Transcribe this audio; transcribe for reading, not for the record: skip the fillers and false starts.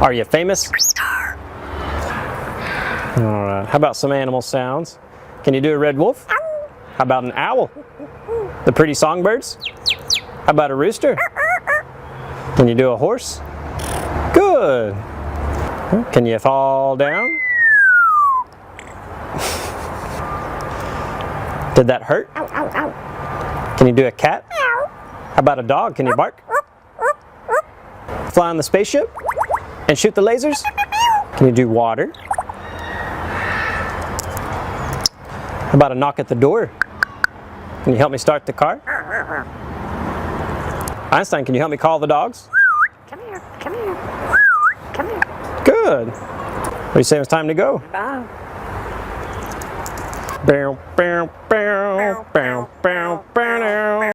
Are you famous? Alright, how about some animal sounds? Can you do a red wolf? How about an owl? The pretty songbirds? How about a rooster? Can you do a horse? Good! Can you fall down? Did that hurt? Can you do a cat? How about a dog? Can you bark? Fly on the spaceship? And shoot the lasers? Can you do water? How about a knock at the door? Can you help me start the car? Einstein, can you help me call the dogs? Come here, come here, come here. Good. What do you say it's time to go? Bye. Bow, bow, bow, bow, bow, bow, bow.